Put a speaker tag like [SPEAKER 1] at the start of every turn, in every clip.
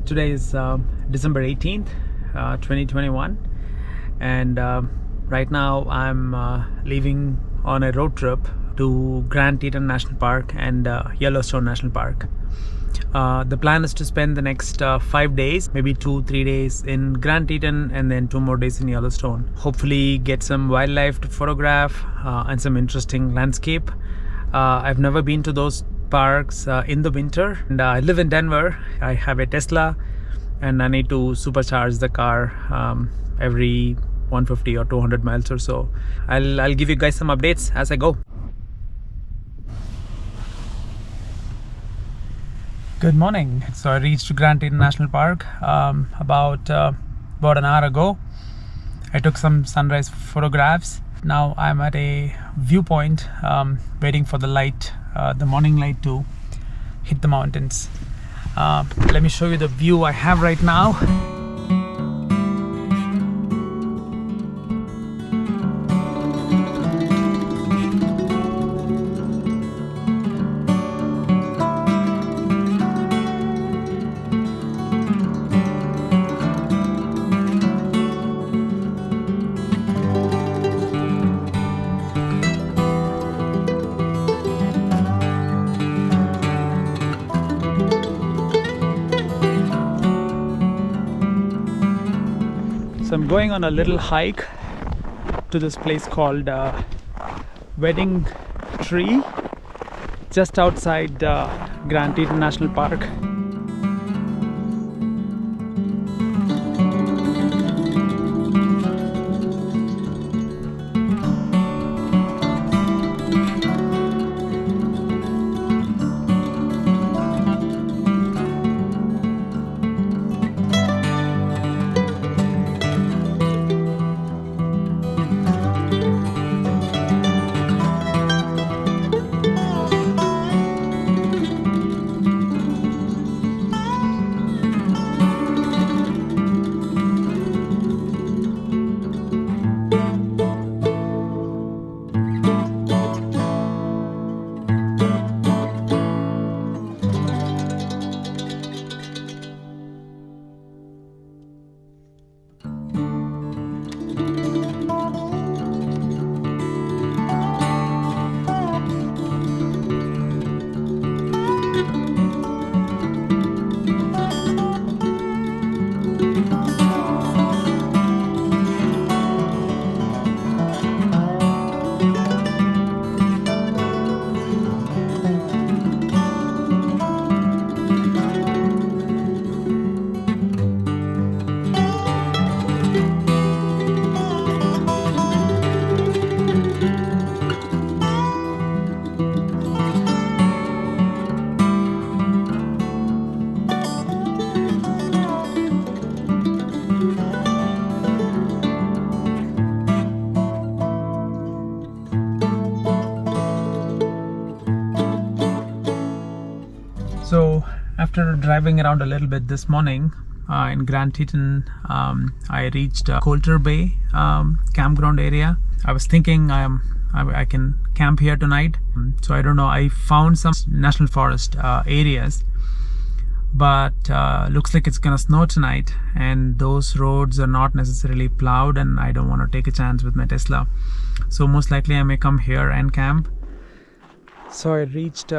[SPEAKER 1] Today is December 18th, 2021, and right now I'm leaving on a road trip to Grand Teton National Park and Yellowstone National Park. The plan is to spend the next 5 days, maybe 2-3 days in Grand Teton and then 2 more days in Yellowstone. Hopefully get some wildlife to photograph and some interesting landscape. I've never been to those parks in the winter, and I live in Denver. I have a Tesla and I need to supercharge the car every 150 or 200 miles or so. I'll give you guys some updates as I go. Good morning. So I reached Grand Teton National Park about an hour ago. I took some sunrise photographs. Now I'm at a viewpoint waiting for the light, the morning light to hit the mountains. Let me show you the view I have right now. So I'm going on a little hike to this place called Wedding Tree, just outside Grand Teton National Park. So after driving around a little bit this morning in Grand Teton, I reached Coulter Bay campground area. I was thinking I can camp here tonight. So I don't know, I found some national forest areas, but looks like it's gonna snow tonight and those roads are not necessarily plowed, and I don't want to take a chance with my Tesla. So most likely I may come here and camp. So I reached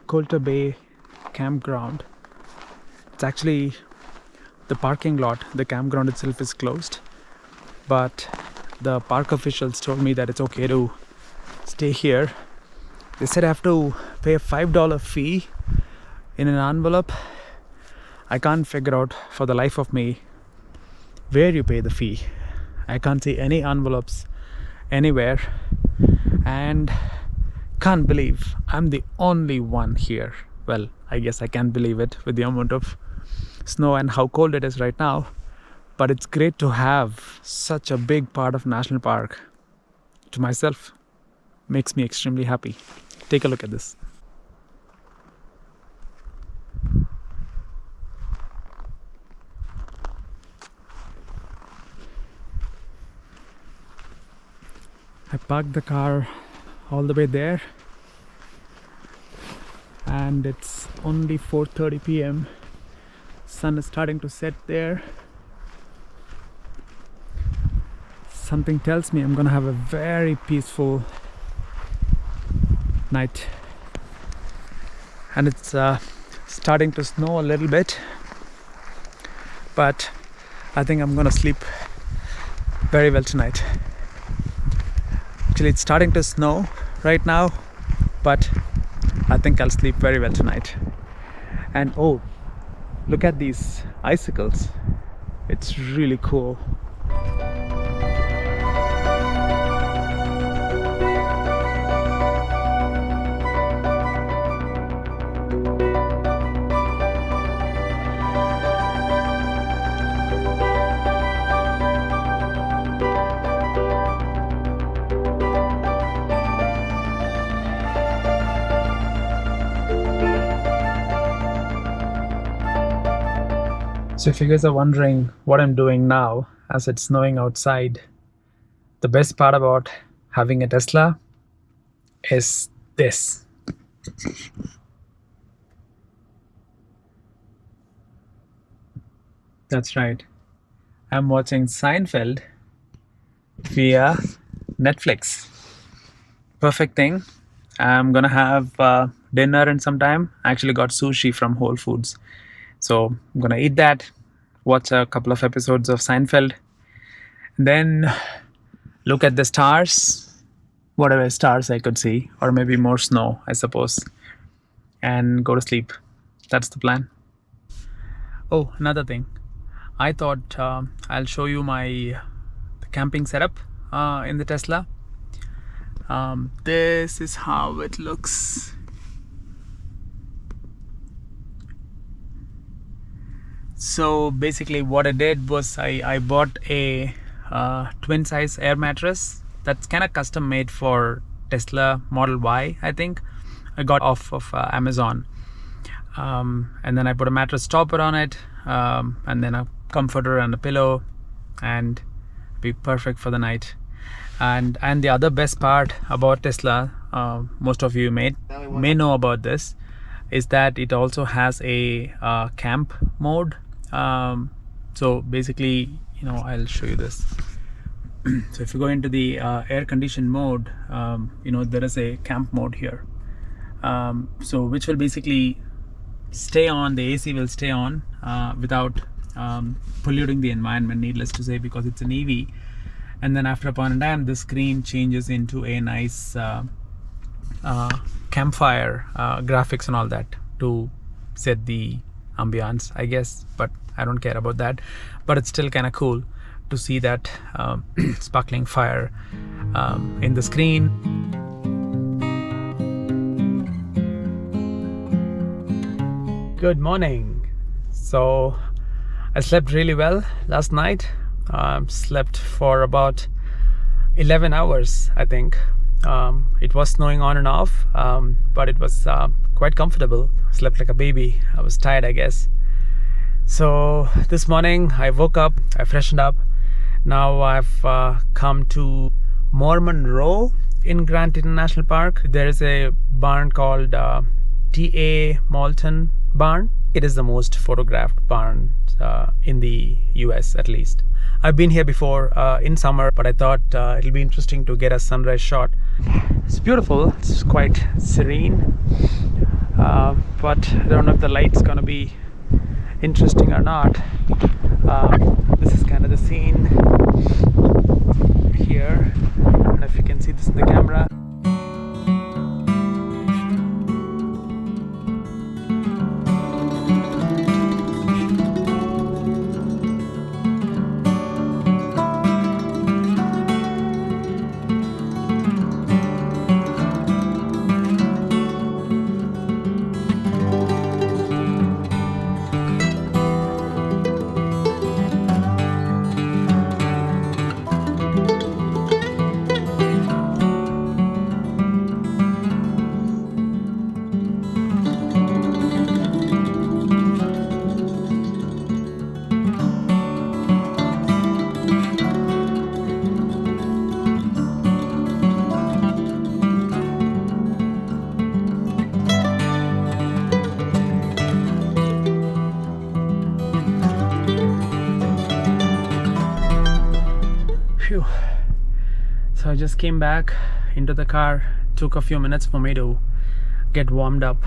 [SPEAKER 1] Coulter Bay campground. It's actually the parking lot. The campground itself is closed, but the park officials told me that it's okay to stay here. They said I have to pay a $5 fee in an envelope. I can't figure out for the life of me where you pay the fee. I can't see any envelopes anywhere, and can't believe I'm the only one here. Well, I guess I can't believe it with the amount of snow and how cold it is right now, but it's great to have such a big part of national park to myself. Makes me extremely happy. Take a look at this. I parked the car all the way there, and it's only 4:30 p.m. Sun is starting to set there. Something tells me I'm gonna have a very peaceful night. And it's starting to snow a little bit, but I think I'm gonna sleep very well tonight. Actually, it's starting to snow right now, but I think I'll sleep very well tonight. And oh, look at these icicles. It's really cool. So if you guys are wondering what I'm doing now as it's snowing outside, the best part about having a Tesla is this. That's right. I'm watching Seinfeld via Netflix. Perfect thing. I'm gonna have dinner in some time. I actually got sushi from Whole Foods. So I'm gonna eat that, watch a couple of episodes of Seinfeld, then look at the stars, whatever stars I could see, or maybe more snow, I suppose, and go to sleep. That's the plan. Oh, another thing. I thought I'll show you my camping setup in the Tesla. This is how it looks. So basically what I did was I bought a twin size air mattress that's kind of custom made for Tesla Model Y, I think. I got off of Amazon. And then I put a mattress topper on it, and then a comforter and a pillow, and be perfect for the night. And the other best part about Tesla, most of you may know about this, is that it also has a camp mode. So basically, I'll show you this. So if you go into the air conditioned mode, there is a camp mode here. So which will basically stay on, the AC will stay on without polluting the environment, needless to say, because it's an EV. And then after a point in time, the screen changes into a nice campfire graphics and all that to set the ambiance, I guess, but I don't care about that. But it's still kind of cool to see that sparkling fire in the screen. Good morning. So I slept really well last night. Slept for about 11 hours, I think. It was snowing on and off, but it was quite comfortable. Slept like a baby. I was tired, I guess. So this morning I woke up, I freshened up. Now I've come to Mormon Row in Grand Teton National Park. There is a barn called T.A. Moulton Barn. It is the most photographed barn in the US, at least. I've been here before in summer, but I thought it'll be interesting to get a sunrise shot. It's beautiful. It's quite serene, but I don't know if the light's gonna be interesting or not. This is kind of the scene here. I don't know if you can see this in the camera. So I just came back into the car. Took a few minutes for me to get warmed up.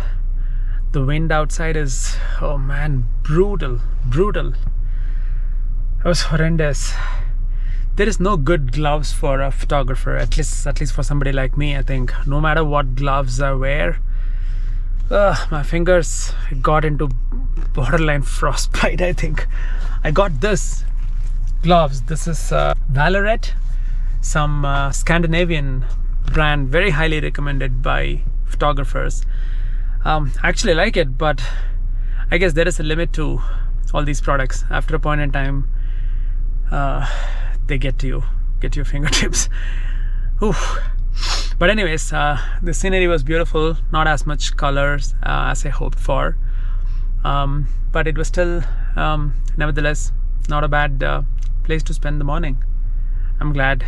[SPEAKER 1] The wind outside is, oh man, brutal. It was horrendous. There is no good gloves for a photographer, at least for somebody like me. I think no matter what gloves I wear, my fingers got into borderline frostbite. I think I got this gloves. This is Valorette, some Scandinavian brand, very highly recommended by photographers. I actually like it, but I guess there is a limit to all these products. After a point in time, they get to your fingertips. Oof. But anyways, the scenery was beautiful. Not as much colors as I hoped for, but it was still nevertheless not a bad place to spend the morning. I'm glad.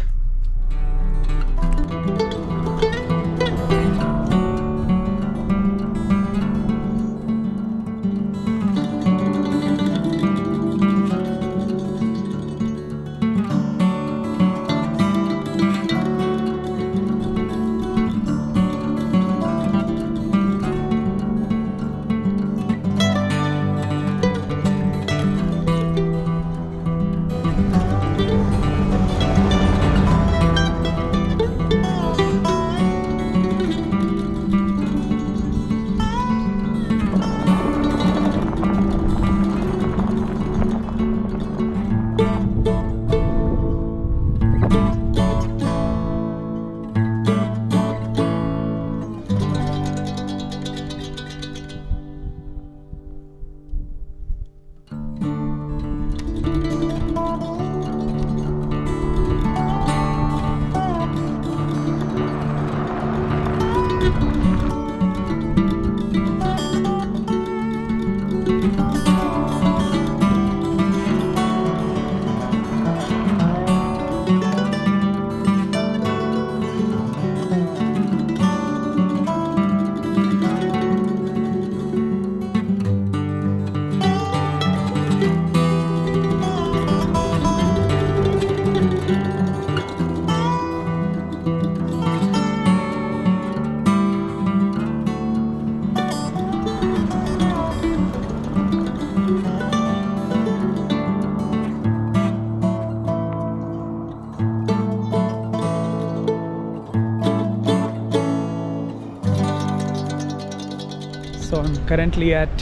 [SPEAKER 1] So I'm currently at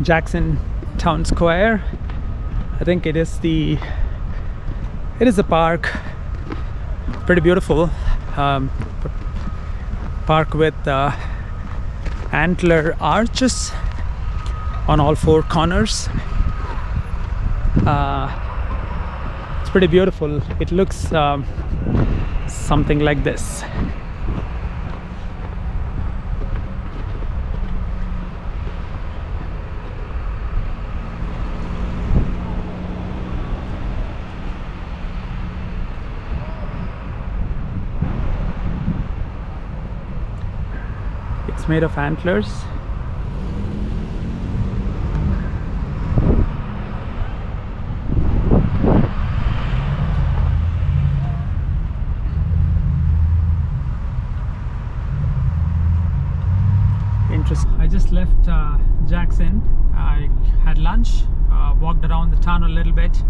[SPEAKER 1] Jackson Town Square. I think it is the park. Pretty beautiful park with antler arches on all four corners. It's pretty beautiful. It looks something like this. It's made of antlers. Interesting. I just left Jackson. I had lunch, walked around the town a little bit.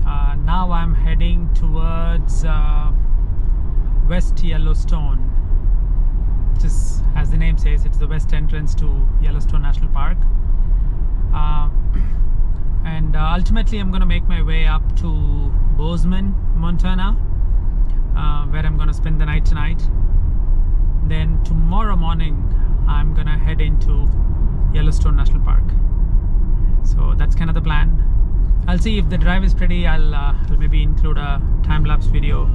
[SPEAKER 1] Now I'm heading towards West Yellowstone, which is, as the name says, it's the west entrance to Yellowstone National Park. And ultimately I'm going to make my way up to Bozeman, Montana, where I'm going to spend the night tonight. Then tomorrow morning I'm going to head into Yellowstone National Park. So that's kind of the plan. I'll see if the drive is pretty. I'll maybe include a time-lapse video.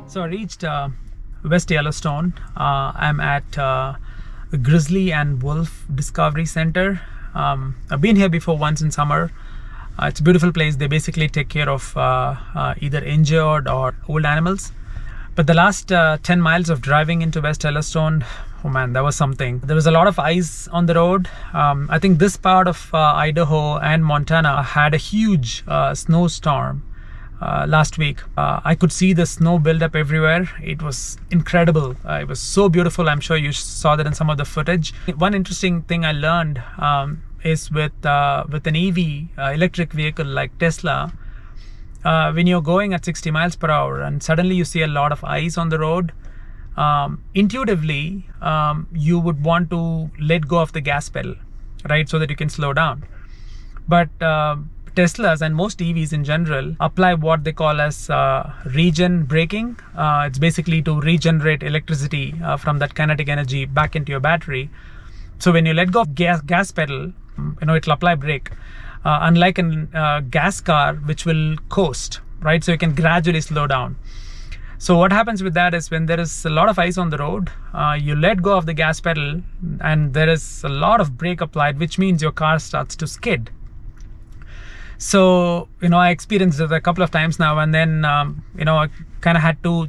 [SPEAKER 1] So I reached West Yellowstone. I'm at Grizzly and Wolf Discovery Center. I've been here before once in summer. It's a beautiful place. They basically take care of either injured or old animals. But the last 10 miles of driving into West Yellowstone, oh man, that was something. There was a lot of ice on the road. I think this part of Idaho and Montana had a huge snowstorm last week. I could see the snow build up everywhere. It was incredible. It was so beautiful. I'm sure you saw that in some of the footage. One interesting thing I learned is with an EV electric vehicle like Tesla, when you're going at 60 miles per hour and suddenly you see a lot of ice on the road, intuitively you would want to let go of the gas pedal, right, so that you can slow down. But Teslas and most EVs in general apply what they call as regen braking. It's basically to regenerate electricity from that kinetic energy back into your battery. So when you let go of gas pedal, it'll apply brake. Unlike a gas car, which will coast, right? So you can gradually slow down. So what happens with that is when there is a lot of ice on the road, you let go of the gas pedal and there is a lot of brake applied, which means your car starts to skid. So, I experienced it a couple of times now, and then, I kind of had to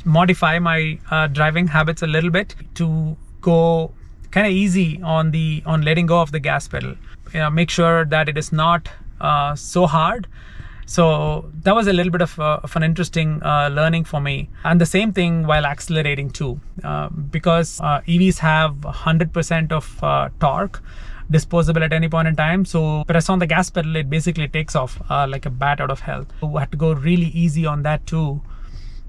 [SPEAKER 1] modify my driving habits a little bit to go kind of easy on letting go of the gas pedal. Make sure that it is not so hard. So that was a little bit of an interesting learning for me. And the same thing while accelerating too, because EVs have 100% of torque disposable at any point in time. So press on the gas pedal, it basically takes off like a bat out of hell. So I had to go really easy on that too.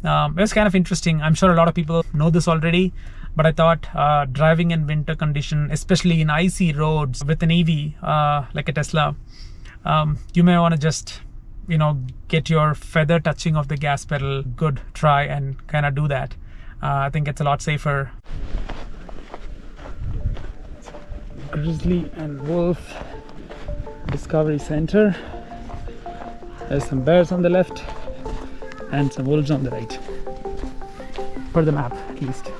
[SPEAKER 1] It was kind of interesting. I'm sure a lot of people know this already, but I thought driving in winter condition, especially in icy roads with an EV like a Tesla, you may want to just get your feather touching of the gas pedal. Good try and kind of do that. I think it's a lot safer. Grizzly and Wolf Discovery Center. There's some bears on the left and some wolves on the right, per the map at least.